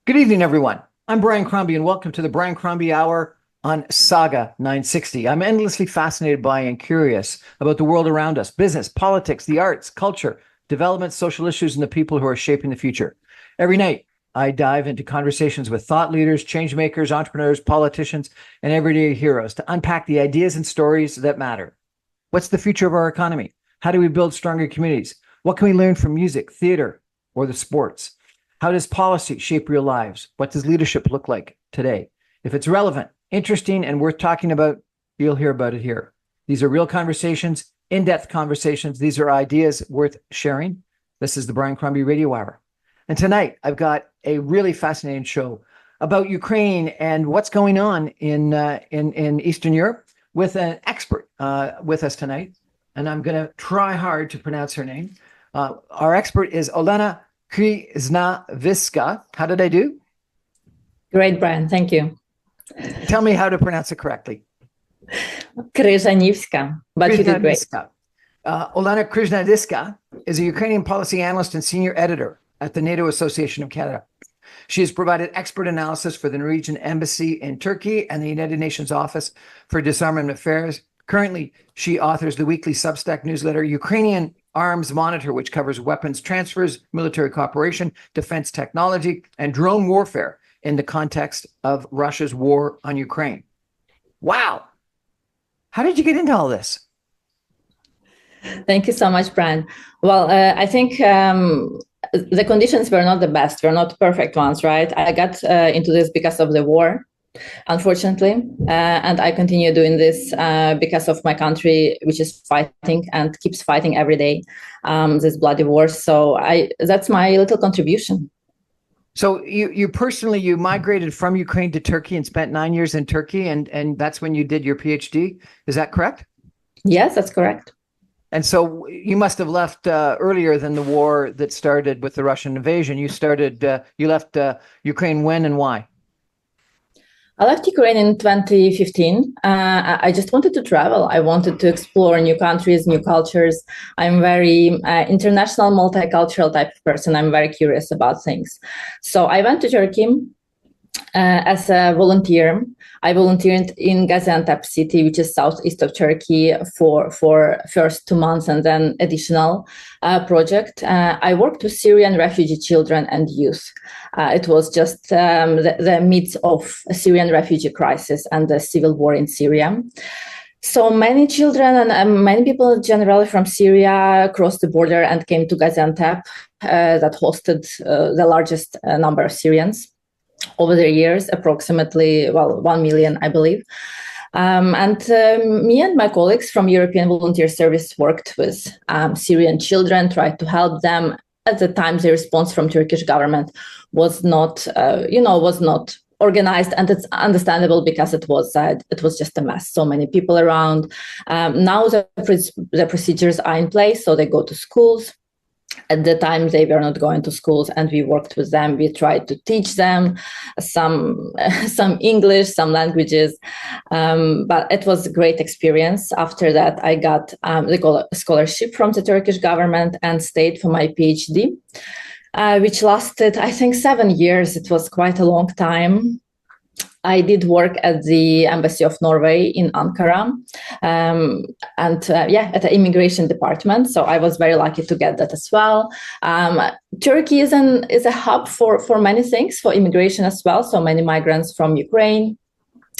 Good evening, everyone. I'm Brian Crombie, and welcome to the Brian Crombie Hour on Saga 960. I'm endlessly fascinated by and curious about the world around us, business, politics, the arts, culture, development, social issues, and the people who are shaping the future. Every night, I dive into conversations with thought leaders, change makers, entrepreneurs, politicians, and everyday heroes to unpack the ideas and stories that matter. What's the future of our economy? How do we build stronger communities? What can we learn from music, theater, or the sports? How does policy shape real lives? What does leadership look like today? If it's relevant, interesting, and worth talking about, you'll hear about it here. These are real conversations, in-depth conversations. These are ideas worth sharing. This is the Brian Crombie Radio Hour. And tonight, I've got a really fascinating show about Ukraine and what's going on in Eastern Europe with an expert with us tonight. And I'm going to try hard to pronounce her name. Our expert is Olena Kryzhanivska. How did I do? Great, Brian. Thank you. Tell me how to pronounce it correctly. Kryzhanivska, but you did great. Olena Kryzhanivska is a Ukrainian policy analyst and senior editor at the NATO Association of Canada. She has provided expert analysis for the Norwegian Embassy in Turkey and the United Nations Office for Disarmament Affairs. Currently, she authors the weekly Substack newsletter, Ukrainian Arms Monitor, which covers weapons transfers, military cooperation, defense technology, and drone warfare in the context of Russia's war on Ukraine. Wow. How did you get into all this? Thank you so much, Brian. Well, I think the conditions were not the best, were not perfect ones, right? I got into this because of the war, unfortunately, and I continue doing this because of my country, which is fighting and keeps fighting every day, this bloody war. So that's my little contribution. So you personally, you migrated from Ukraine to Turkey and spent 9 years in Turkey, and that's when you did your PhD. Is that correct? Yes, that's correct. And so you must have left earlier than the war that started with the Russian invasion. You left Ukraine when and why? I left Ukraine in 2015. I just wanted to travel. I wanted to explore new countries, new cultures. I'm very international, multicultural type of person. I'm very curious about things. So I went to Turkey as a volunteer. I volunteered in Gaziantep city, which is southeast of Turkey, for first 2 months and then additional project. I worked with Syrian refugee children and youth. It was just the midst of a Syrian refugee crisis and the civil war in Syria. So many children and many people generally from Syria crossed the border and came to Gaziantep that hosted the largest number of Syrians over the years, approximately, 1 million, I believe. Me and my colleagues from European Volunteer Service worked with Syrian children, tried to help them. At the time, the response from Turkish government was not organized, and it's understandable because it was just a mess. So many people around. Now the procedures are in place, so they go to schools. At the time, they were not going to schools, and we worked with them. We tried to teach them some English, some languages, but it was a great experience. After that, I got the scholarship from the Turkish government and stayed for my PhD, which lasted, I think, 7 years. It was quite a long time. I did work at the Embassy of Norway in Ankara, at the immigration department. So I was very lucky to get that as well. Turkey is a hub for many things, for immigration as well. So many migrants from Ukraine,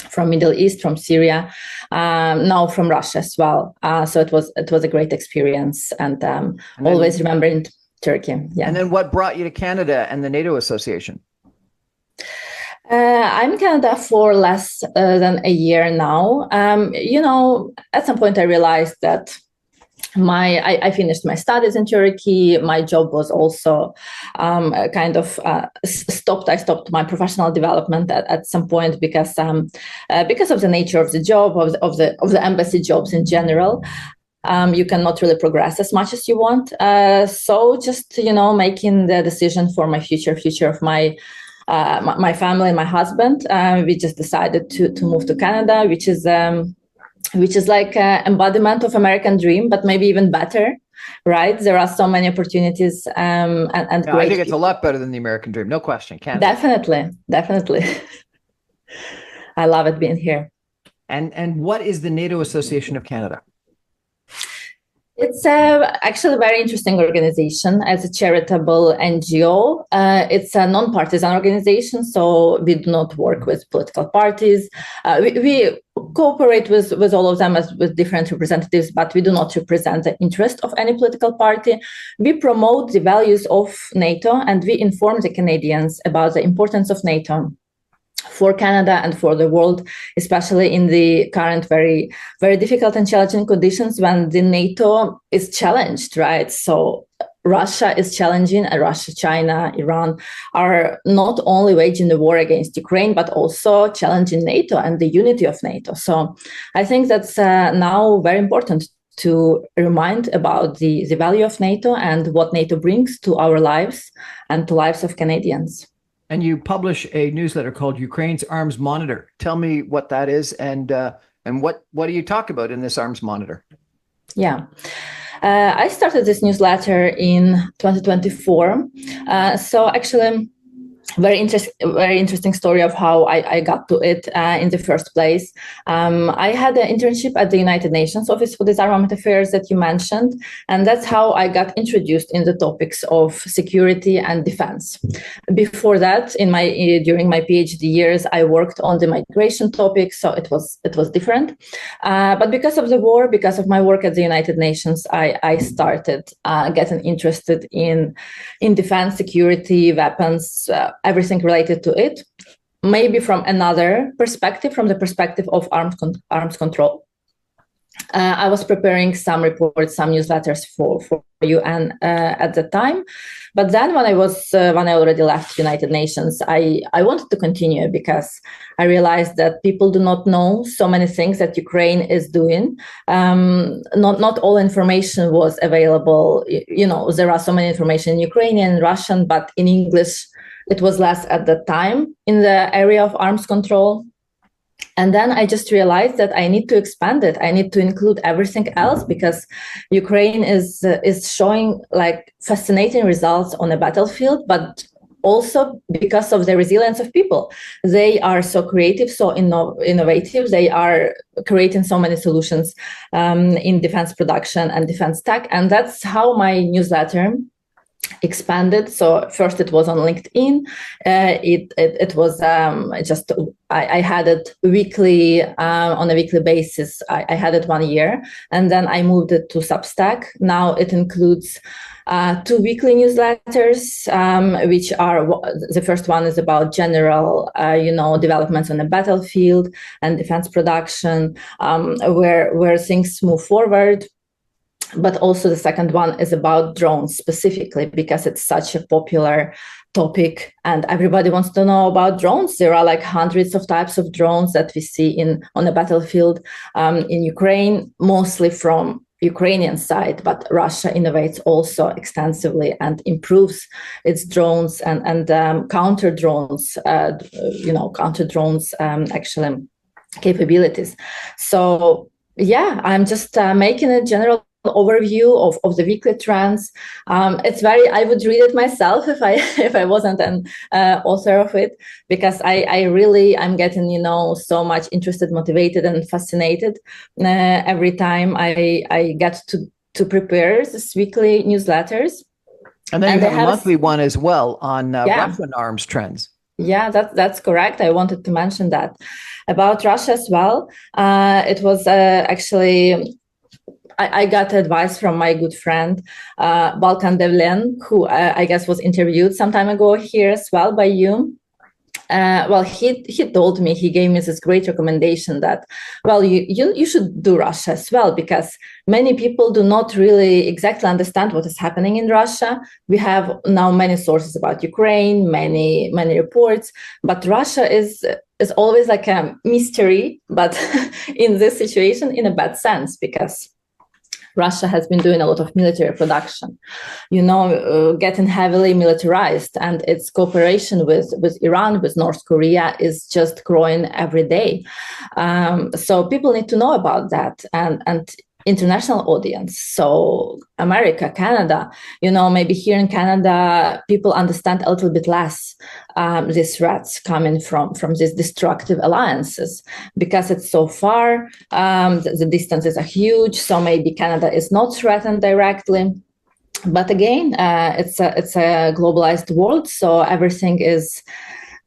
from Middle East, from Syria, now from Russia as well. So it was a great experience, and always remembering Turkey. Yeah. And then what brought you to Canada and the NATO Association? I'm in Canada for less than a year now. At some point I realized that I finished my studies in Turkey. My job was also stopped. I stopped my professional development at some point because of the nature of the job, of the embassy jobs in general. You cannot really progress as much as you want. So just making the decision for my future of my family and my husband, we just decided to move to Canada, which is like an embodiment of American dream, but maybe even better. right? There are so many opportunities and Yeah, great I think it's a people. lot better than the American dream. No question. Canada. Definitely. I love it being here. And what is the NATO Association of Canada? It's actually a very interesting organization as a charitable NGO. It's a non-partisan organization, so we do not work with political parties. We cooperate with all of them as with different representatives, but we do not represent the interest of any political party. We promote the values of NATO, and we inform the Canadians about the importance of NATO for Canada and for the world, especially in the current very, very difficult and challenging conditions when the NATO is challenged, right? So Russia is challenging, and Russia, China, Iran are not only waging the war against Ukraine, but also challenging NATO and the unity of NATO. So I think that's now very important to remind about the value of NATO and what NATO brings to our lives and to lives of Canadians. And you publish a newsletter called Ukraine's Arms Monitor. Tell me what that is, and what do you talk about in this Arms Monitor? Yeah. I started this newsletter in 2024. So actually, very interesting story of how I got to it in the first place. I had an internship at the United Nations Office for Disarmament Affairs that you mentioned, and that's how I got introduced in the topics of security and defense. Before that, during my PhD years, I worked on the migration topic, so it was different. But because of the war, because of my work at the United Nations, I started getting interested in defense, security, weapons. Everything related to it, maybe from another perspective, from the perspective of arms control. I was preparing some reports, some newsletters for UN at the time, but then when I already left United Nations, I wanted to continue because I realized that people do not know so many things that Ukraine is doing. Not all information was available. There are so many information in Ukrainian, Russian, but in English it was less at the time in the area of arms control. And then I just realized that I need to expand it. I need to include everything else because Ukraine is showing like fascinating results on the battlefield, but also because of the resilience of people. They are so creative, so innovative. They are creating so many solutions in defense production and defense tech. And that's how my newsletter expanded. So first it was on LinkedIn. It was just I had it weekly on a weekly basis. I had it 1 year, and then I moved it to Substack. Now it includes 2 weekly newsletters, which are the first one is about general, developments on the battlefield and defense production, where things move forward. But also the second one is about drones specifically because it's such a popular topic and everybody wants to know about drones. There are like hundreds of types of drones that we see on the battlefield in Ukraine, mostly from Ukrainian side, but Russia innovates also extensively and improves its drones and counter drones, actually capabilities. So yeah, I'm just making a general overview of the weekly trends. I would read it myself if I wasn't an author of it, because I'm getting so much interested, motivated, and fascinated every time I get to prepare this weekly newsletters. And then you have a monthly one as well on Russian arms trends. Yeah, that's correct. I wanted to mention that about Russia as well. It was actually. I got advice from my good friend, Balkan Devlen, who I guess was interviewed some time ago here as well by you. He told me, he gave me this great recommendation that, you should do Russia as well, because many people do not really exactly understand what is happening in Russia. We have now many sources about Ukraine, many reports, but Russia is always like a mystery, but in this situation, in a bad sense, because Russia has been doing a lot of military production, getting heavily militarized, and its cooperation with Iran, with North Korea is just growing every day. So people need to know about that. And international audience. So America, Canada, maybe here in Canada, people understand a little bit less these threats coming from these destructive alliances because it's so far, the distances are huge. So maybe Canada is not threatened directly. But again, it's a globalized world, so everything is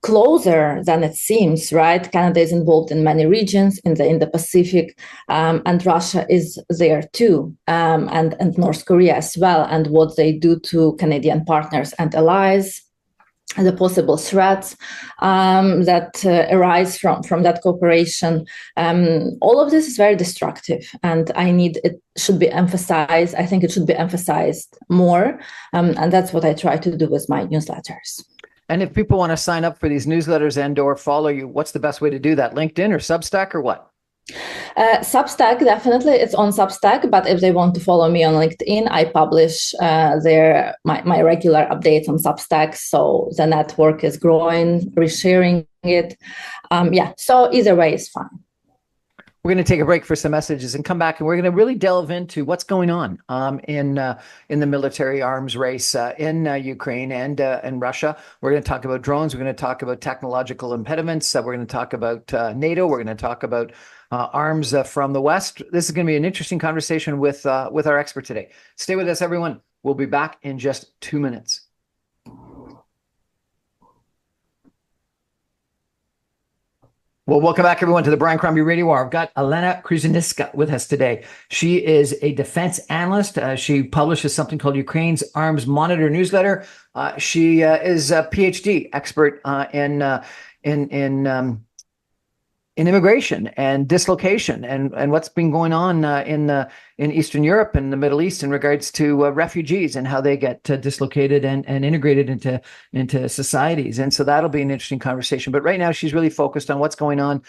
closer than it seems, right? Canada is involved in many regions in the Pacific, and Russia is there too, and North Korea as well. And what they do to Canadian partners and allies, the possible threats that arise from that cooperation, all of this is very destructive, and it should be emphasized. I think it should be emphasized more, and that's what I try to do with my newsletters. And if people want to sign up for these newsletters and or follow you, what's the best way to do that? LinkedIn or Substack or what? Substack, definitely. It's on Substack, but if they want to follow me on LinkedIn, I publish my regular updates on Substack. So the network is growing, resharing it. So either way is fine. We're going to take a break for some messages and come back, and we're going to really delve into what's going on in the military arms race in Ukraine and Russia. We're going to talk about drones. We're going to talk about technological impediments. We're going to talk about NATO. We're going to talk about arms from the West. This is going to be an interesting conversation with our expert today. Stay with us, everyone. We'll be back in just 2 minutes. Well, welcome back, everyone, to the Brian Crombie Radio Hour. I've got Olena Kryzhanivska with us today. She is a defense analyst. She publishes something called Ukraine's Arms Monitor newsletter. She is a PhD expert in immigration and dislocation and what's been going on in Eastern Europe and the Middle East in regards to refugees and how they get dislocated and integrated into societies. And so that'll be an interesting conversation. But right now, she's really focused on what's going on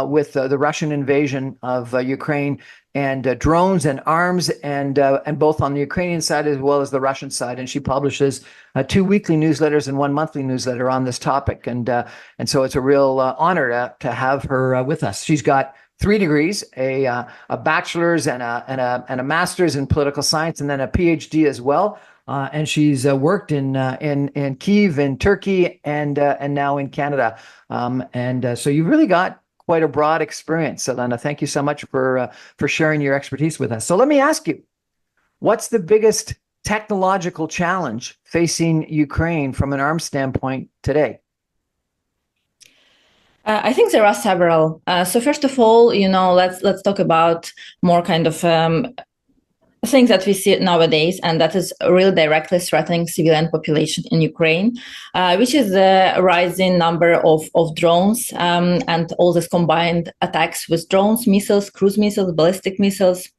with the Russian invasion of Ukraine and drones and arms, and both on the Ukrainian side as well as the Russian side. And she publishes 2 weekly newsletters and 1 monthly newsletter on this topic. And so it's a real honor to have her with us. She's got 3 degrees, a bachelor's and a master's in political science, and then a PhD as well. And she's worked in Kyiv, in Turkey, and now in Canada. So you've really got quite a broad experience. Olena, thank you so much for sharing your expertise with us. So let me ask you, what's the biggest technological challenge facing Ukraine from an arms standpoint today? I think there are several. So first of all, let's talk about more kind of things that we see nowadays, and that is really directly threatening civilian population in Ukraine, which is the rising number of drones and all these combined attacks with drones, missiles, cruise missiles, ballistic missiles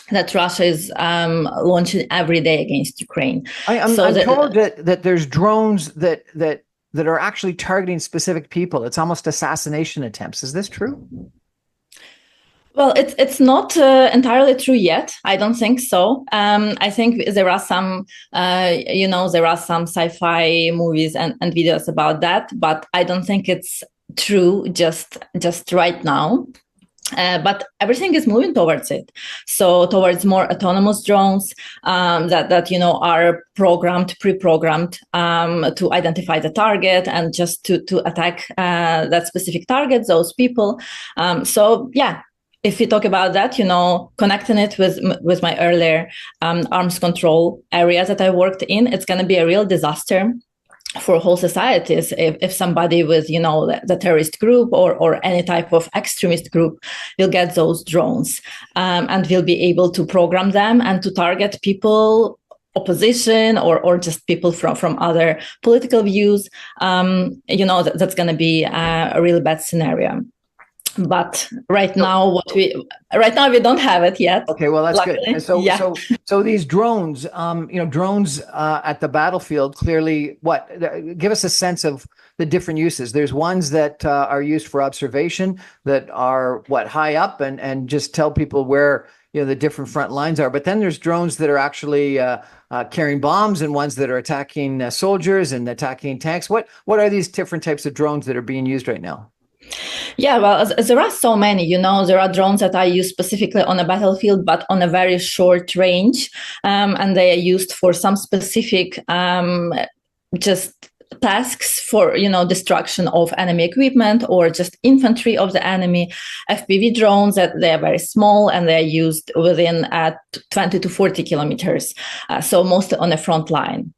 that Russia is launching every day against Ukraine. I'm told that there's drones that are actually targeting specific people. It's almost assassination attempts. Is this true? Well, it's not entirely true yet. I don't think so. I think there are some, there are some sci-fi movies and videos about that, but I don't think it's true just right now. But everything is moving towards it. So towards more autonomous drones that are pre-programmed to identify the target and just to attack that specific target, those people. If we talk about that, connecting it with my earlier arms control areas that I worked in, it's going to be a real disaster for whole societies if somebody with the terrorist group or any type of extremist group will get those drones and will be able to program them and to target people, opposition or just people from other political views. That's going to be a really bad scenario. But right now we don't have it yet. Okay, well that's luckily. Good. And so these drones, drones at the battlefield clearly. Give us a sense of the different uses. There's ones that are used for observation that are high up and just tell people where the different front lines are. But then there's drones that are actually carrying bombs and ones that are attacking soldiers and attacking tanks. What are these different types of drones that are being used right now? Yeah, well, there are so many, there are drones that are used specifically on a battlefield, but on a very short range. And they are used for some specific just tasks for, destruction of enemy equipment or just infantry of the enemy. FPV drones, that they are very small and they are used within 20 to 40 kilometers. So mostly on the front line.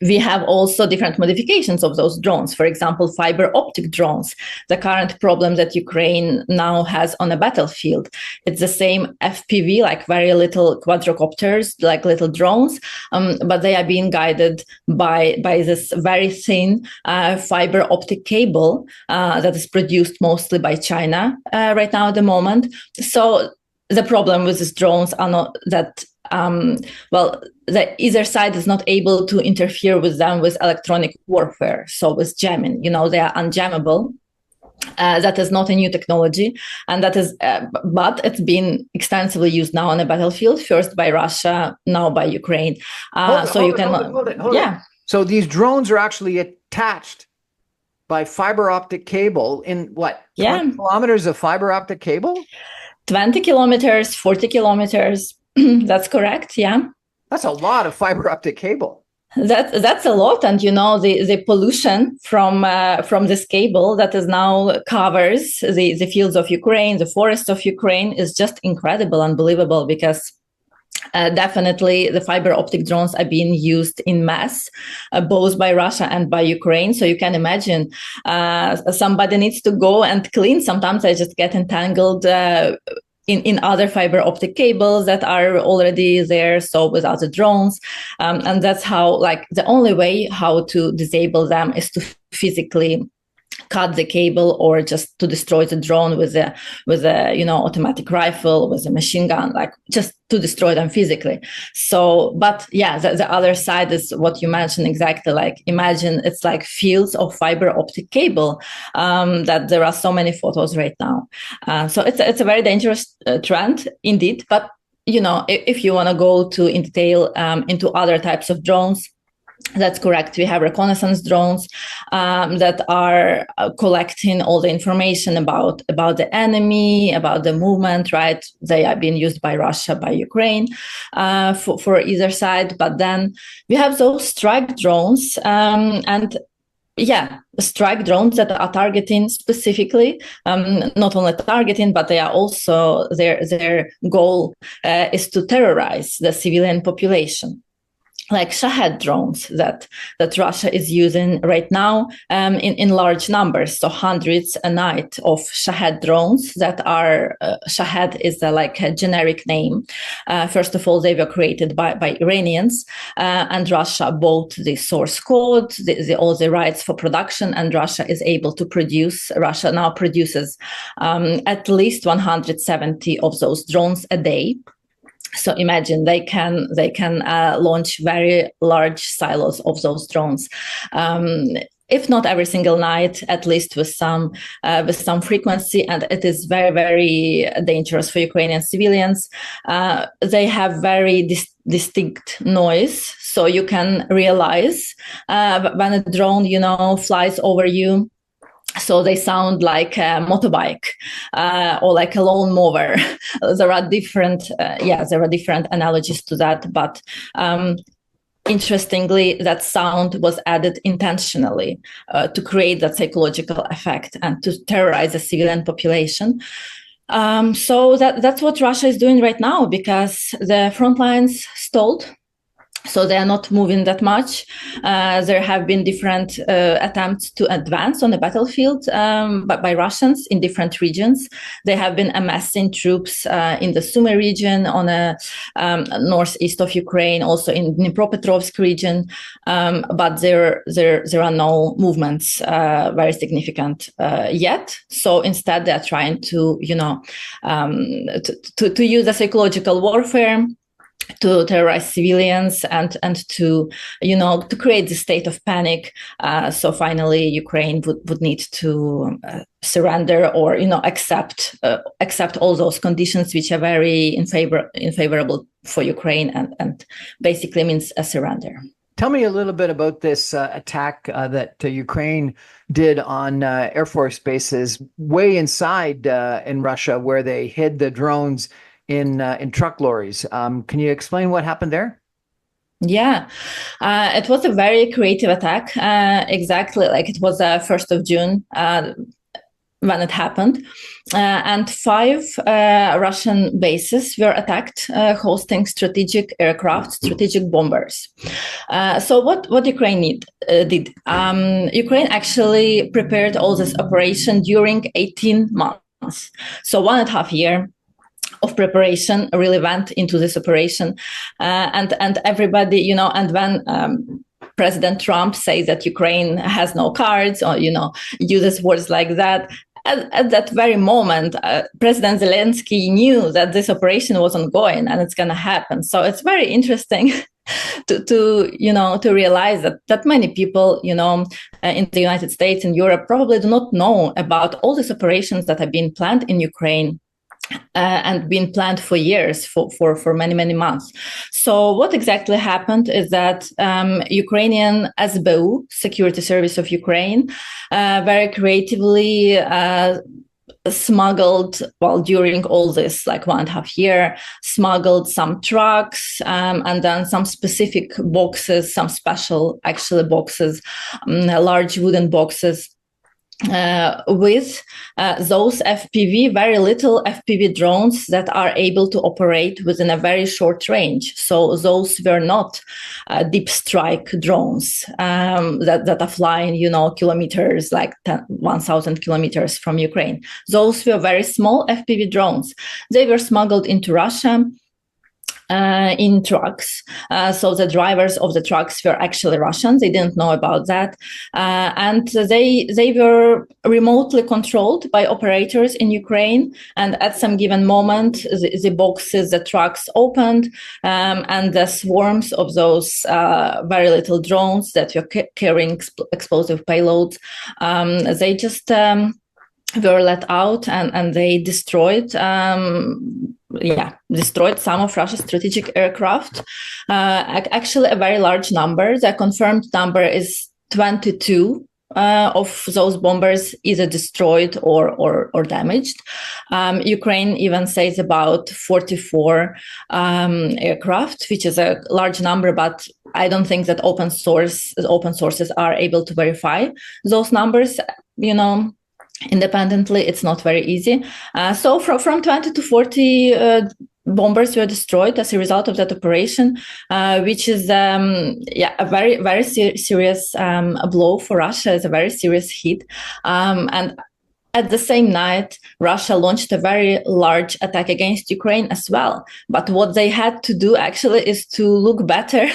We have also different modifications of those drones. For example, fiber optic drones, the current problem that Ukraine now has on a battlefield. It's the same FPV, like very little quadrocopters, like little drones, but they are being guided by this very thin fiber optic cable that is produced mostly by China right now at the moment. So the problem with these drones are not that that either side is not able to interfere with them with electronic warfare. So with jamming, they are unjammable. That is not a new technology, and that is, but it's been extensively used now on the battlefield. First by Russia, now by Ukraine. Hold it. So these drones are actually attached by fiber optic cable in what? 20 kilometers of fiber optic cable? 20 kilometers, 40 kilometers. That's correct. Yeah. That's a lot of fiber optic cable. That's a lot. And, the pollution from this cable that is now covers the fields of Ukraine, the forests of Ukraine is just incredible, unbelievable, because definitely the fiber optic drones are being used in mass, both by Russia and by Ukraine. So you can imagine somebody needs to go and clean. Sometimes I just get entangled in other fiber optic cables that are already there, so without the drones. And that's how, the only way how to disable them is to physically cut the cable or just to destroy the drone with a automatic rifle, with a machine gun, just to destroy them physically. So, but yeah, the other side is what you mentioned exactly. Imagine it's like fields of fiber optic cable that there are so many photos right now. So it's a very dangerous trend indeed. But if you want to go in detail into other types of drones, that's correct. We have reconnaissance drones that are collecting all the information about the enemy, about the movement, right? They are being used by Russia, by Ukraine for either side. But then we have those strike drones strike drones that are targeting specifically, not only targeting, but they are also, their goal is to terrorize the civilian population. Like Shahed drones that Russia is using right now in large numbers, so hundreds a night of Shahed drones that are, Shahed is a generic name. First of all, they were created by Iranians, and Russia bought the source code, all the rights for production, and Russia is able to produce. Russia now produces at least 170 of those drones a day. So imagine they can launch very large silos of those drones. If not every single night, at least with some frequency, and it is very, very dangerous for Ukrainian civilians. They have very distinct noise, so you can realize when a drone, flies over you. So they sound like a motorbike or like a lawnmower. There are different analogies to that, but interestingly, that sound was added intentionally to create that psychological effect and to terrorize the civilian population. So that's what Russia is doing right now, because the front lines stalled. So they are not moving that much. There have been different attempts to advance on the battlefield by Russians in different regions. They have been amassing troops in the Sumy region, on the northeast of Ukraine, also in Dnipropetrovsk region. But there are no movements very significant yet. So instead, they are trying to use a psychological warfare to terrorize civilians and to create the state of panic. So finally, Ukraine would need to surrender or accept all those conditions which are very unfavorable for Ukraine and basically means a surrender. Tell me a little bit about this attack that Ukraine did on Air Force bases way inside in Russia, where they hid the drones in truck lorries. Can you explain what happened there? Yeah, it was a very creative attack. Exactly, like it was 1st of June when it happened, and five Russian bases were attacked, hosting strategic aircraft, strategic bombers. So what Ukraine did? Ukraine actually prepared all this operation during 18 months, so 1.5 years of preparation really went into this operation, and everybody, and when President Trump says that Ukraine has no cards, or uses words like that. At that very moment, President Zelensky knew that this operation was ongoing and it's going to happen. So it's very interesting to realize that many people, in the United States and Europe probably do not know about all these operations that have been planned in Ukraine. And been planned for years, for many, many months. So what exactly happened is that Ukrainian SBU, Security Service of Ukraine, very creatively smuggled, during all this, like 1.5 year, smuggled some trucks, and then some specific boxes, some special actually boxes, large wooden boxes, with those FPV, very little FPV drones that are able to operate within a very short range. So those were not deep strike drones that are flying, kilometers, like 1,000 kilometers from Ukraine. Those were very small FPV drones. They were smuggled into Russia. In trucks. So the drivers of the trucks were actually Russians. They didn't know about that. And they were remotely controlled by operators in Ukraine. And at some given moment, the boxes, the trucks opened, and the swarms of those very little drones that were carrying explosive payloads, they just were let out, and they destroyed some of Russia's strategic aircraft. Actually, a very large number. The confirmed number is 22 of those bombers either destroyed or damaged. Ukraine even says about 44 aircraft, which is a large number, but I don't think that open sources are able to verify those numbers, independently. It's not very easy. So from 20 to 40 bombers were destroyed as a result of that operation, which is a very, very serious blow for Russia. It's a very serious hit. And at the same night, Russia launched a very large attack against Ukraine as well. But what they had to do actually is to look better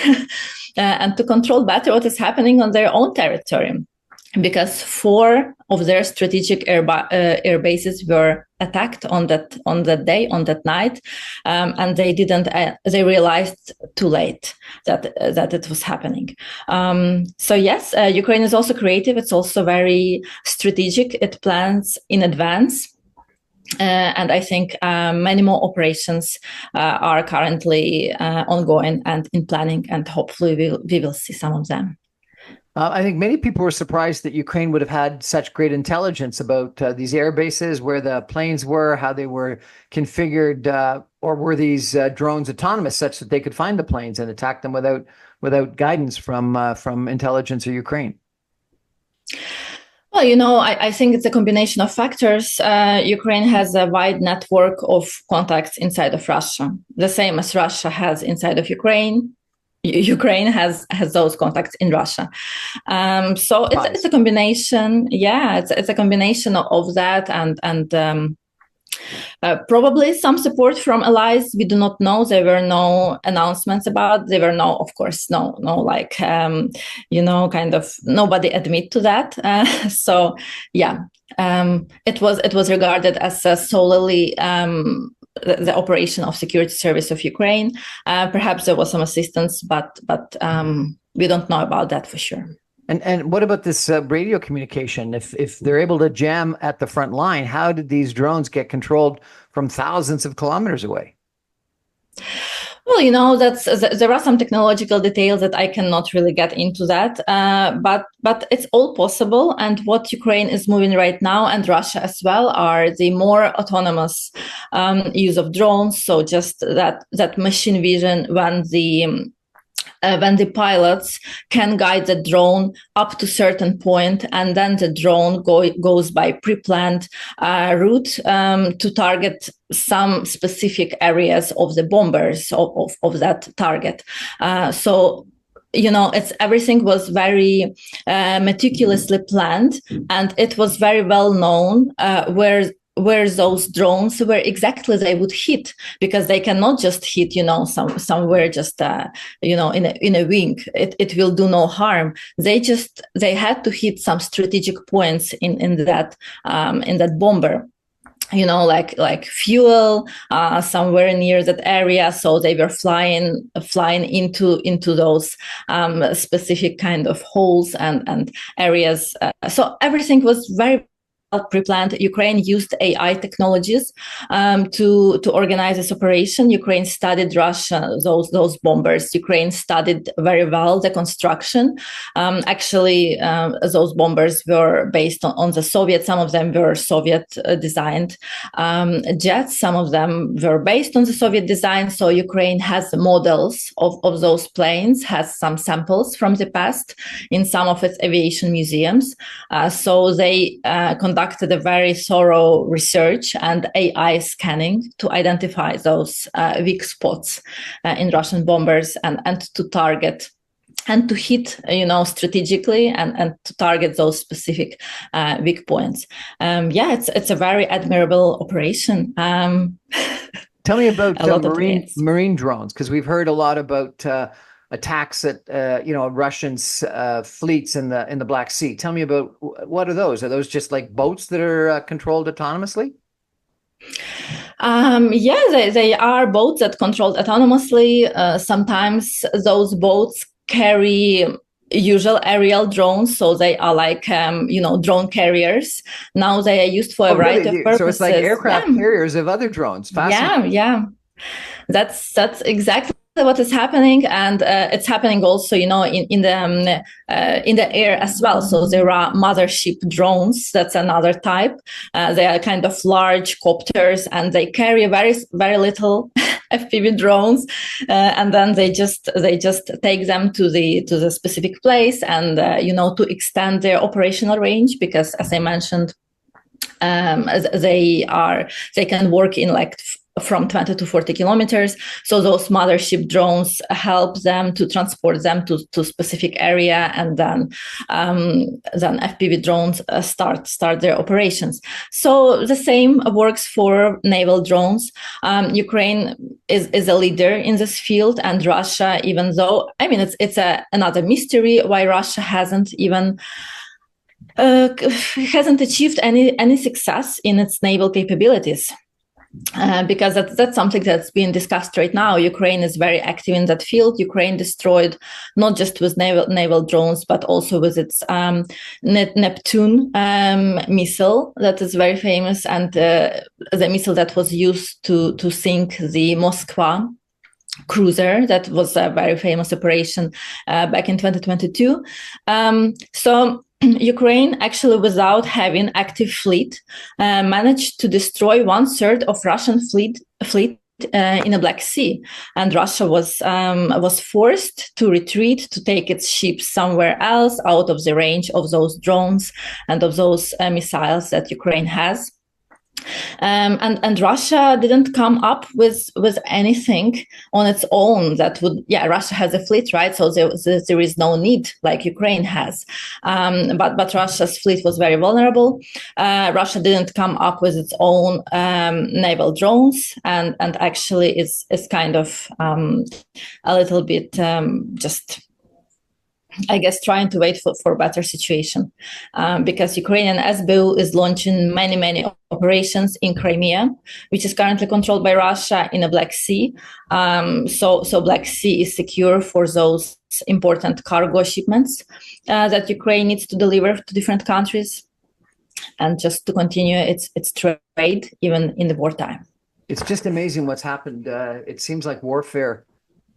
and to control better what is happening on their own territory, because 4 of their strategic air bases were attacked on that night, and they realized too late that it was happening. So yes, Ukraine is also creative. It's also very strategic. It plans in advance. And I think many more operations are currently ongoing and in planning, and hopefully we will see some of them. I think many people were surprised that Ukraine would have had such great intelligence about these air bases, where the planes were, how they were configured, or were these drones autonomous such that they could find the planes and attack them without guidance from intelligence or Ukraine? Well, I think it's a combination of factors. Ukraine has a wide network of contacts inside of Russia, the same as Russia has inside of Ukraine. Ukraine has those contacts in Russia. So it's a combination. Yeah, it's a combination of that and probably some support from allies. We do not know. There were no announcements about. There were no kind of nobody admit to that. So yeah, it was regarded as solely the operation of Security Service of Ukraine. Perhaps there was some assistance, but we don't know about that for sure. And what about this radio communication? If they're able to jam at the front line, how did these drones get controlled from thousands of kilometers away? Well, there are some technological details that I cannot really get into that, but it's all possible. And what Ukraine is moving right now, and Russia as well, are the more autonomous use of drones. So just that machine vision when the pilots can guide the drone up to certain point, and then the drone goes by pre-planned route to target some specific areas of the bombers of that target. So everything was very meticulously planned, and it was very well known where those drones were exactly they would hit, because they cannot just hit somewhere just in a wing. It will do no harm. They had to hit some strategic points in that bomber, like fuel somewhere near that area. So they were flying into those specific kind of holes and areas. So everything was very pre-planned. Ukraine used AI technologies to organize this operation. Ukraine studied Russia, those bombers. Ukraine studied very well the construction. Actually, those bombers were based on the Soviet. Some of them were Soviet designed jets. Some of them were based on the Soviet design. So Ukraine has models of those planes, has some samples from the past in some of its aviation museums. So they conducted a very thorough research and AI scanning to identify those weak spots in Russian bombers and to target and to hit, strategically and to target those specific weak points. It's a very admirable operation. Tell me about marine drones, because we've heard a lot about attacks at Russians' fleets in the Black Sea. Tell me about, what are those? Are those just like boats that are controlled autonomously? They are boats that controlled autonomously. Sometimes those boats carry usual aerial drones, so they are like drone carriers. Now they are used for a variety of purposes. So it's like aircraft carriers of other drones. Fascinating. Yeah. That's exactly what is happening, and it's happening also, in the air as well. So there are mothership drones. That's another type. They are kind of large copters, and they carry very, very little FPV drones, and then they just take them to the specific place, and to extend their operational range, because, as I mentioned, they can work in like from 20 to 40 kilometers. So those mothership drones help them to transport them to specific area, and then FPV drones start their operations. So the same works for naval drones. Ukraine is a leader in this field, and Russia, even though, it's another mystery why Russia hasn't achieved any success in its naval capabilities. Because that's something that's being discussed right now. Ukraine is very active in that field. Ukraine destroyed not just with naval drones, but also with its Neptune missile that is very famous, and the missile that was used to sink the Moskva cruiser. That was a very famous operation back in 2022. So Ukraine, actually, without having active fleet, managed to destroy 1/3 of Russian fleet in the Black Sea, and Russia was forced to retreat, to take its ships somewhere else, out of the range of those drones and of those missiles that Ukraine has. And Russia didn't come up with anything on its own that would, Russia has a fleet, right? So there is no need like Ukraine has. But Russia's fleet was very vulnerable. Russia didn't come up with its own naval drones, and actually is kind of a little bit just, I guess, trying to wait for a better situation, because Ukrainian SBU is launching many operations in Crimea, which is currently controlled by Russia, in the Black Sea. So Black Sea is secure for those important cargo shipments that Ukraine needs to deliver to different countries, and just to continue its trade even in the wartime. It's just amazing what's happened. It seems like warfare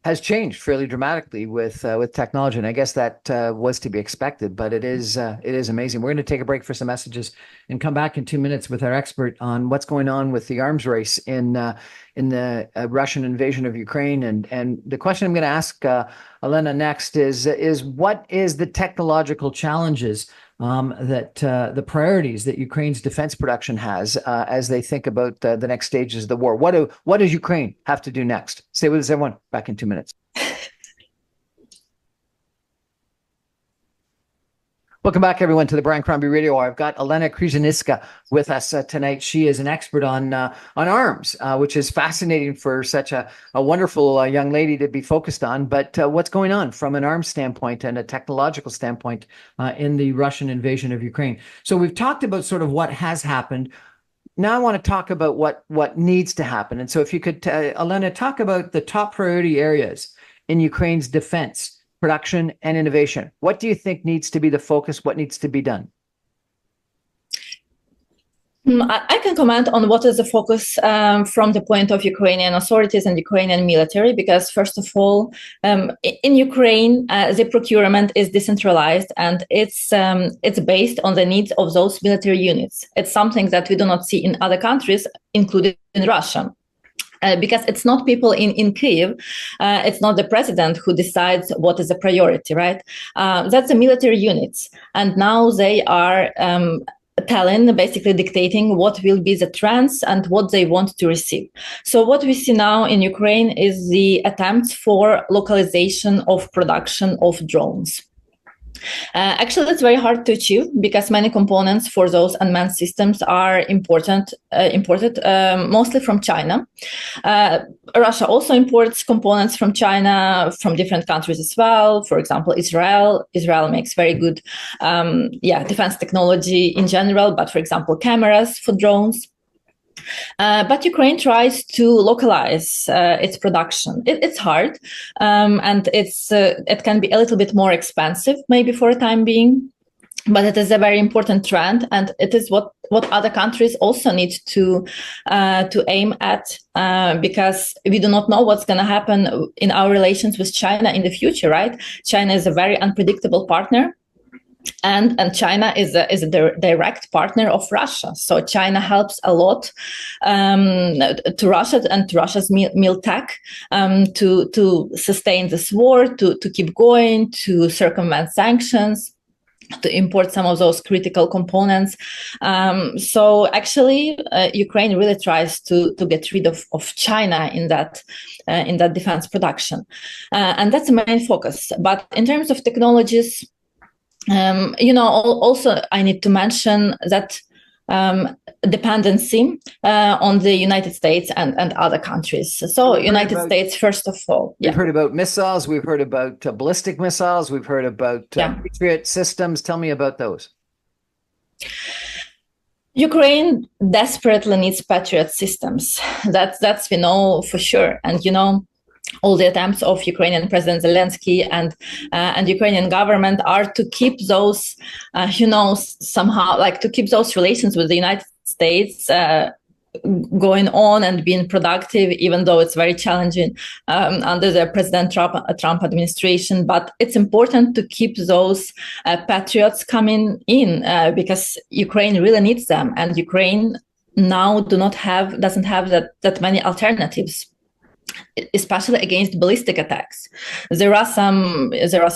has changed fairly dramatically with technology, and I guess that was to be expected. But it is amazing. We're going to take a break for some messages and come back in 2 minutes with our expert on what's going on with the arms race in the Russian invasion of Ukraine. And the question I'm going to ask Olena next is what is the technological challenges that the priorities that Ukraine's defense production has as they think about the next stages of the war. What does Ukraine have to do next? Stay with us, everyone. Back in 2 minutes. Welcome back, everyone, to the Brian Crombie Radio Hour. I've got Olena Kryzhanivska with us tonight. She is an expert on arms, which is fascinating for such a wonderful young lady to be focused on. But what's going on from an arms standpoint and a technological standpoint in the Russian invasion of Ukraine? So we've talked about sort of what has happened. Now I want to talk about what needs to happen. And so if you could, Olena, talk about the top priority areas in Ukraine's defense, production, and innovation. What do you think needs to be the focus? What needs to be done? I can comment on what is the focus from the point of Ukrainian authorities and Ukrainian military, because first of all, in Ukraine, the procurement is decentralized and it's based on the needs of those military units. It's something that we do not see in other countries, including in Russia. Because it's not people in Kyiv, it's not the president who decides what is a priority, right? That's the military units. And now they are basically dictating what will be the trends and what they want to receive. So what we see now in Ukraine is the attempts for localization of production of drones. Actually, it's very hard to achieve because many components for those unmanned systems are imported mostly from China. Russia also imports components from China, from different countries as well. For example, Israel. Israel makes very good defense technology in general, but for example, cameras for drones. But Ukraine tries to localize its production. It's hard, and it can be a little bit more expensive, maybe for a time being. But it is a very important trend, and it is what other countries also need to aim at, because we do not know what's going to happen in our relations with China in the future, right? China is a very unpredictable partner. And China is a direct partner of Russia. So China helps a lot to Russia and to Russia's mil tech to sustain this war, to keep going, to circumvent sanctions, to import some of those critical components. So actually, Ukraine really tries to get rid of China in that defense production. And that's the main focus. But in terms of technologies, also I need to mention that dependency on the United States and other countries. So United States, first of all. We've heard about missiles. We've heard about ballistic missiles. We've heard about Patriot systems. Tell me about those. Ukraine desperately needs Patriot systems. That's we know for sure. And, all the attempts of Ukrainian President Zelensky and Ukrainian government are to keep those, somehow like to keep those relations with the United States going on and being productive, even though it's very challenging under the President Trump administration. But it's important to keep those patriots coming in because Ukraine really needs them, and Ukraine now doesn't have that many alternatives, especially against ballistic attacks. There are some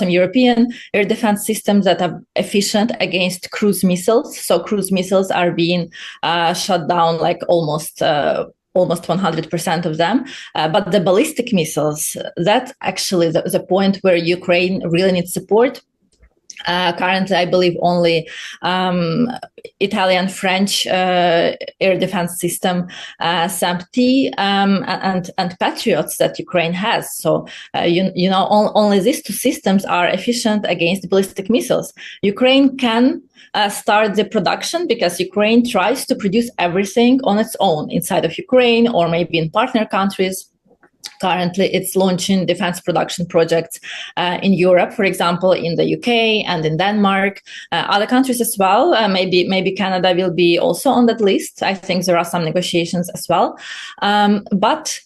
European air defense systems that are efficient against cruise missiles. So cruise missiles are being shot down like almost 100% of them. But the ballistic missiles, that's actually the point where Ukraine really needs support. Currently, I believe only Italian, French air defense system, SAMP-T, and Patriots that Ukraine has. So, only these two systems are efficient against ballistic missiles. Ukraine can start the production because Ukraine tries to produce everything on its own inside of Ukraine or maybe in partner countries. Currently, it's launching defense production projects in Europe, for example, in the UK and in Denmark, other countries as well. Maybe Canada will be also on that list. I think there are some negotiations as well. But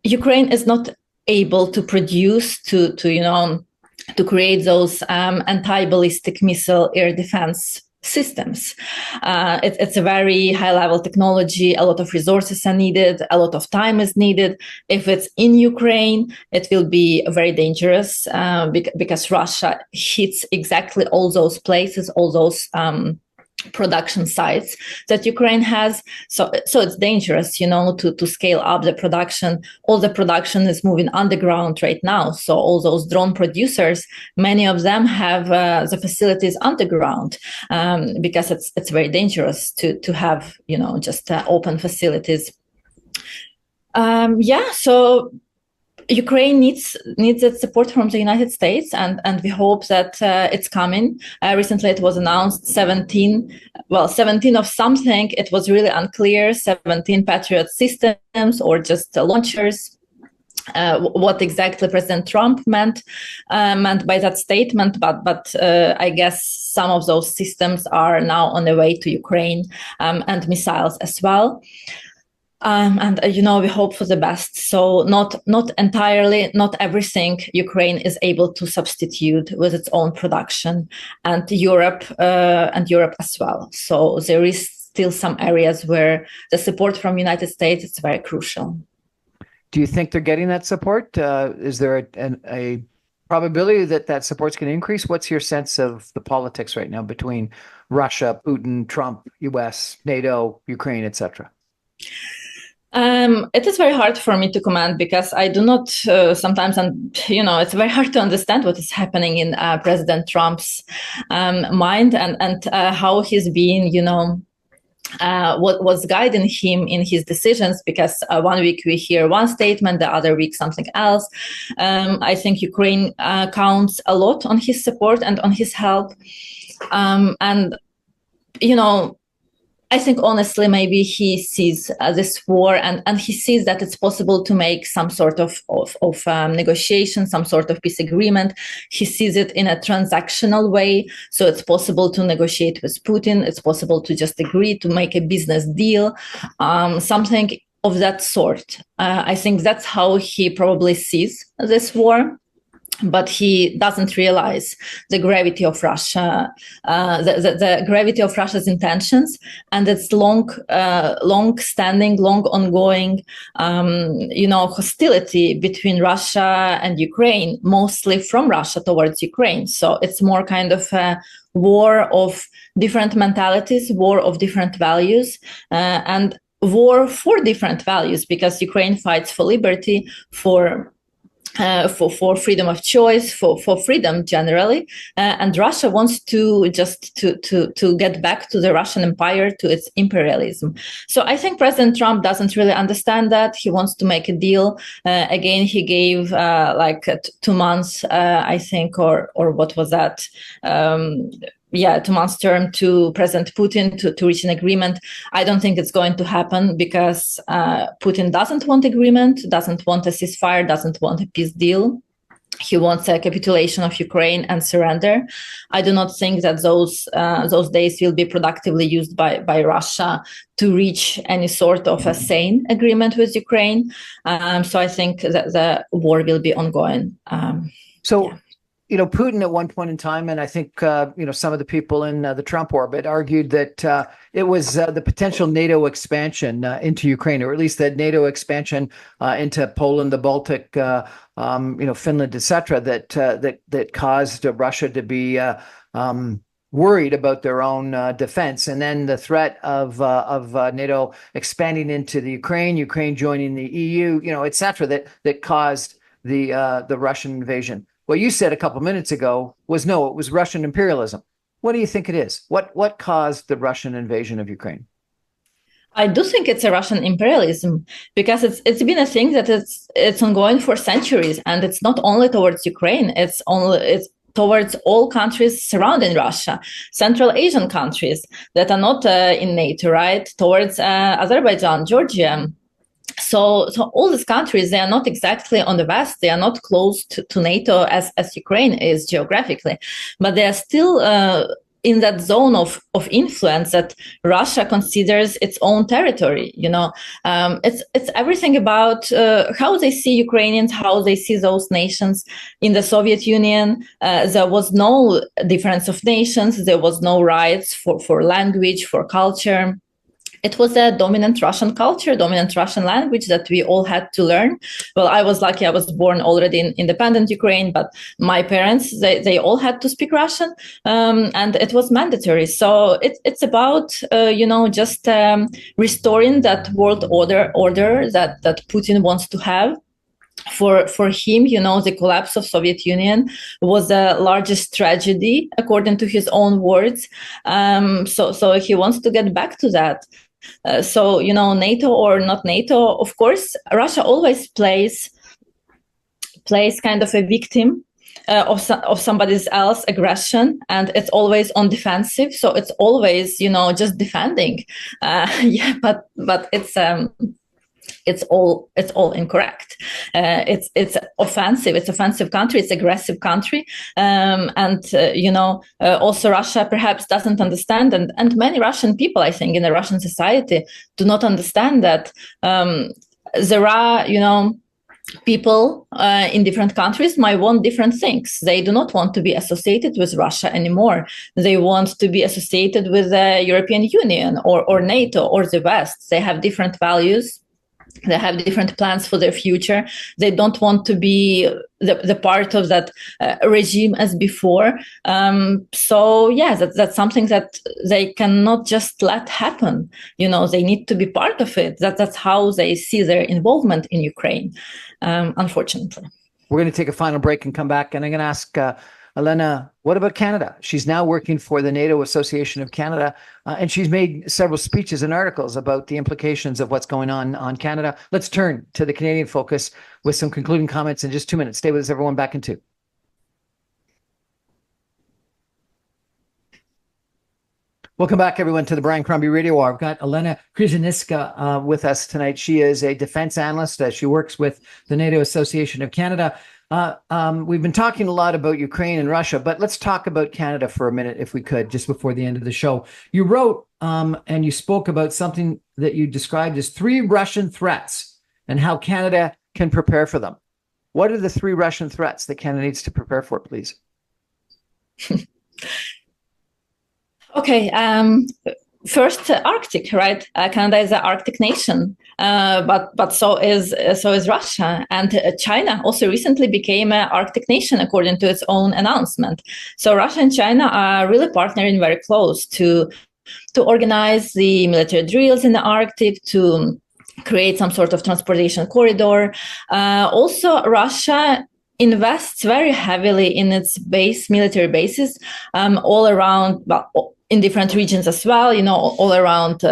Ukraine is not able to produce to create those anti-ballistic missile air defense systems. It's a very high-level technology. A lot of resources are needed. A lot of time is needed. If it's in Ukraine, it will be very dangerous because Russia hits exactly all those places, all those production sites that Ukraine has. So it's dangerous, to scale up the production. All the production is moving underground right now. So all those drone producers, many of them have the facilities underground because it's very dangerous to have, just open facilities. So Ukraine needs that support from the United States, and we hope that it's coming. Recently, it was announced 17 of something. It was really unclear, 17 Patriot systems or just launchers. What exactly President Trump meant by that statement, but I guess some of those systems are now on the way to Ukraine, and missiles as well. We hope for the best. So not entirely, not everything Ukraine is able to substitute with its own production, and Europe as well. So there is still some areas where the support from United States is very crucial. Do you think they're getting that support? Is there a probability that support's going to increase? What's your sense of the politics right now between Russia, Putin, Trump, U.S., NATO, Ukraine, etc.? It is very hard for me to comment because I do not sometimes, it's very hard to understand what is happening in President Trump's mind and how he's being, what was guiding him in his decisions, because 1 week we hear one statement, the other week something else. I think Ukraine counts a lot on his support and on his help. I think honestly, maybe he sees this war and he sees that it's possible to make some sort of negotiation, some sort of peace agreement. He sees it in a transactional way. So it's possible to negotiate with Putin. It's possible to just agree to make a business deal, something of that sort. I think that's how he probably sees this war. But he doesn't realize the gravity of Russia, the gravity of Russia's intentions, and its long-standing, long-ongoing, hostility between Russia and Ukraine, mostly from Russia towards Ukraine. So it's more kind of a war of different mentalities, war of different values, and war for different values, because Ukraine fights for liberty, for freedom of choice, for freedom generally, and Russia wants to just to get back to the Russian Empire, to its imperialism. So I think President Trump doesn't really understand that. He wants to make a deal. Again, he gave 2 months, I think, or what was that? 2 months term to President Putin to reach an agreement. I don't think it's going to happen because Putin doesn't want agreement, doesn't want a ceasefire, doesn't want a peace deal. He wants a capitulation of Ukraine and surrender. I do not think that those days will be productively used by Russia to reach any sort of a sane agreement with Ukraine. So I think that the war will be ongoing. Putin at one point in time, and I think, some of the people in the Trump orbit argued that it was the potential NATO expansion into Ukraine, or at least that NATO expansion into Poland, the Baltic, Finland, etc., that caused Russia to be worried about their own defense. And then the threat of NATO expanding into the Ukraine joining the EU, etc., that caused the Russian invasion. What you said a couple minutes ago was no, it was Russian imperialism. What do you think it is? What caused the Russian invasion of Ukraine? I do think it's a Russian imperialism because it's been a thing that it's ongoing for centuries, and it's not only towards Ukraine. It's towards all countries surrounding Russia, Central Asian countries that are not in NATO, right? Towards Azerbaijan, Georgia. So all these countries, they are not exactly on the west. They are not close to NATO as Ukraine is geographically, but they are still in that zone of influence that Russia considers its own territory. It's everything about how they see Ukrainians, how they see those nations. In the Soviet Union, there was no difference of nations. There was no rights for language, for culture. It was a dominant Russian culture, dominant Russian language that we all had to learn. Well, I was lucky. I was born already in independent Ukraine, but my parents, they all had to speak Russian, and it was mandatory. So it's about, just restoring that world order that Putin wants to have. For him, the collapse of Soviet Union was the largest tragedy, according to his own words. So he wants to get back to that. So, NATO or not NATO, of course, Russia always plays kind of a victim of somebody else's aggression, and it's always on defensive. So it's always, just defending. But it's all incorrect. It's offensive. It's offensive country. It's aggressive country. Also Russia perhaps doesn't understand, and many Russian people, I think, in the Russian society do not understand that there are, people in different countries might want different things. They do not want to be associated with Russia anymore. They want to be associated with the European Union or NATO or the West. They have different values. They have different plans for their future. They don't want to be the part of that regime as before. That's something that they cannot just let happen. They need to be part of it. That's how they see their involvement in Ukraine, unfortunately. We're going to take a final break and come back. And I'm going to ask Olena, what about Canada? She's now working for the NATO Association of Canada, and she's made several speeches and articles about the implications of what's going on Canada. Let's turn to the Canadian focus with some concluding comments in just 2 minutes. Stay with us, everyone. Back in 2. Welcome back, everyone, to the Brian Crombie Radio Hour. I've got Olena Kryzhanivska with us tonight. She is a defense analyst. She works with the NATO Association of Canada. We've been talking a lot about Ukraine and Russia, but let's talk about Canada for a minute, if we could, just before the end of the show. You wrote and you spoke about something that you described as 3 Russian threats and how Canada can prepare for them. What are the 3 Russian threats that Canada needs to prepare for, please? Okay. First, Arctic, right? Canada is an Arctic nation, but so is Russia, and China also recently became an Arctic nation according to its own announcement. So Russia and China are really partnering very close to organize the military drills in the Arctic, to create some sort of transportation corridor. Also, Russia invests very heavily in its military bases all around. In different regions as well, all around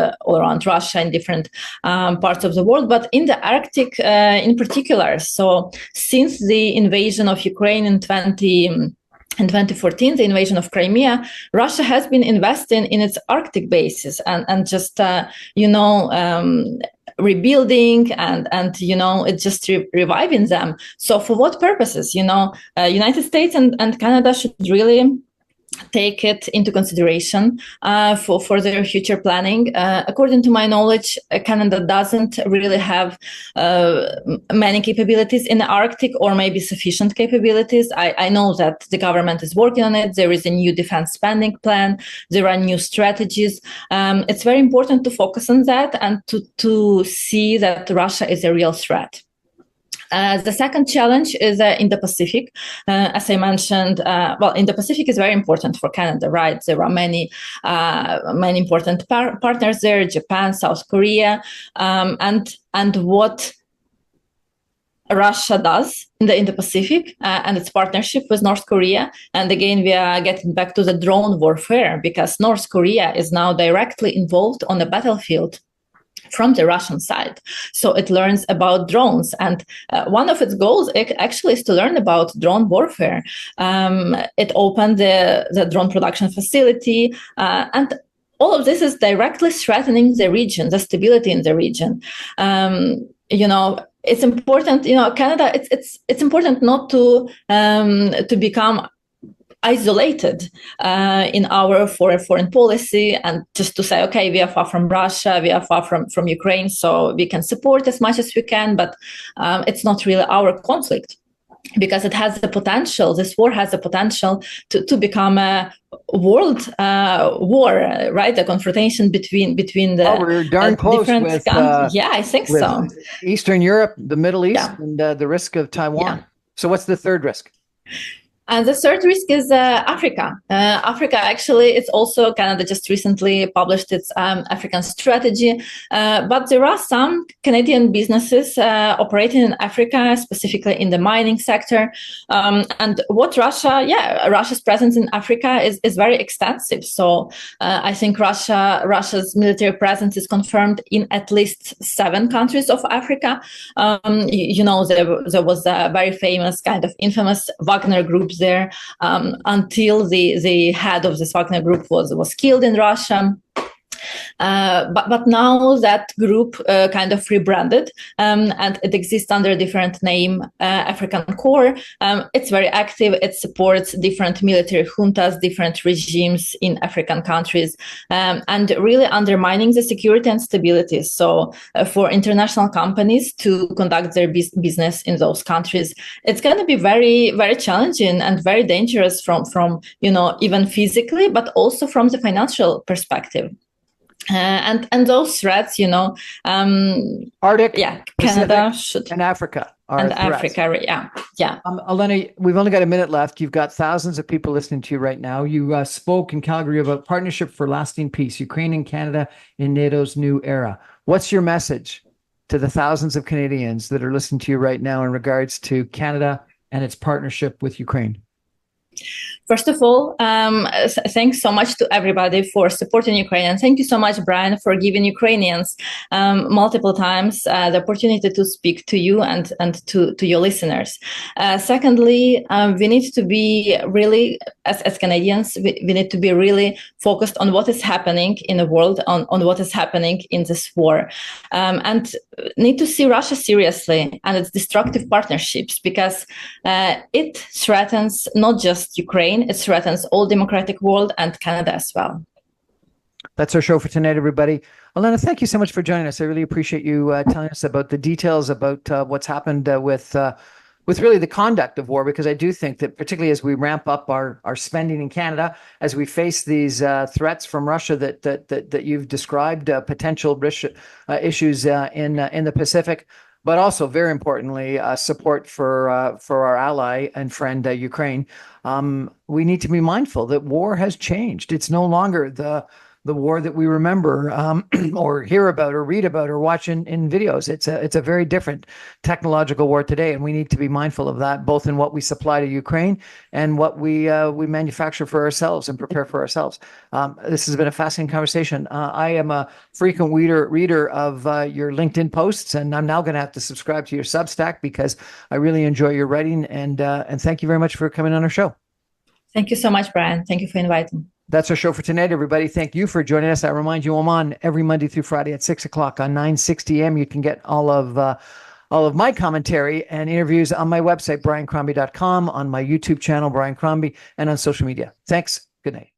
Russia, in different parts of the world, but in the Arctic in particular. So since the invasion of Ukraine in 2014, the invasion of Crimea, Russia has been investing in its Arctic bases and just, rebuilding and it's just reviving them. So for what purposes? United States and Canada should really take it into consideration for their future planning. According to my knowledge, Canada doesn't really have many capabilities in the Arctic, or maybe sufficient capabilities. I know that the government is working on it. There is a new defense spending plan. There are new strategies. It's very important to focus on that and to see that Russia is a real threat. The second challenge is in the Pacific. As I mentioned, in the Pacific is very important for Canada, right? There are many important partners there: Japan, South Korea, and what Russia does in the Pacific and its partnership with North Korea. And again, we are getting back to the drone warfare, because North Korea is now directly involved on the battlefield from the Russian side. So it learns about drones. And one of its goals actually is to learn about drone warfare. It opened the drone production facility. And all of this is directly threatening the region, the stability in the region. It's important, Canada, it's important not to become isolated in our foreign policy, and just to say, okay, we are far from Russia, we are far from Ukraine, so we can support as much as we can, but it's not really our conflict, because it has the potential, this war has the potential to become a world war, right? A confrontation between the we're darn close with yeah, I think with so. Eastern Europe, the Middle East, and the risk of Taiwan. Yeah. So what's the third risk? And the third risk is Africa. Africa, actually, it's also Canada just recently published its African strategy. But there are some Canadian businesses operating in Africa, specifically in the mining sector. And what Russia's presence in Africa is very extensive. So I think Russia's military presence is confirmed in at least 7 countries of Africa. There was a very famous, kind of infamous Wagner group there until the head of this Wagner group was killed in Russia. But now that group kind of rebranded, and it exists under a different name, African Corps. It's very active. It supports different military juntas, different regimes in African countries, and really undermining the security and stability. So for international companies to conduct their business in those countries, it's going to be very, very challenging and very dangerous from even physically, but also from the financial perspective. And those threats, Arctic, Canada and Africa and Africa, yeah. Olena, we've only got a minute left. You've got thousands of people listening to you right now. You spoke in Calgary about partnership for lasting peace, Ukraine and Canada in NATO's new era. What's your message to the thousands of Canadians that are listening to you right now in regards to Canada and its partnership with Ukraine? First of all, thanks so much to everybody for supporting Ukraine. And thank you so much, Brian, for giving Ukrainians multiple times the opportunity to speak to you and to your listeners. Secondly, we need to be really, as Canadians, we need to be really focused on what is happening in the world, on what is happening in this war. And need to see Russia seriously and its destructive partnerships, because it threatens not just Ukraine, it threatens all democratic world and Canada as well. That's our show for tonight, everybody. Olena, thank you so much for joining us. I really appreciate you telling us about the details about what's happened with really the conduct of war, because I do think that particularly as we ramp up our spending in Canada, as we face these threats from Russia that you've described, potential issues in the Pacific, but also very importantly, support for our ally and friend Ukraine. We need to be mindful that war has changed. It's no longer the war that we remember or hear about or read about or watch in videos. It's a very different technological war today, and we need to be mindful of that, both in what we supply to Ukraine and what we manufacture for ourselves and prepare for ourselves. This has been a fascinating conversation. I am a frequent reader of your LinkedIn posts, and I'm now going to have to subscribe to your Substack because I really enjoy your writing. And thank you very much for coming on our show. Thank you so much, Brian. Thank you for inviting. That's our show for tonight, everybody. Thank you for joining us. I remind you, I'm on every Monday through Friday at 6 o'clock on 960 AM. You can get all of my commentary and interviews on my website, briancrombie.com, on my YouTube channel, Brian Crombie, and on social media. Thanks. Good night.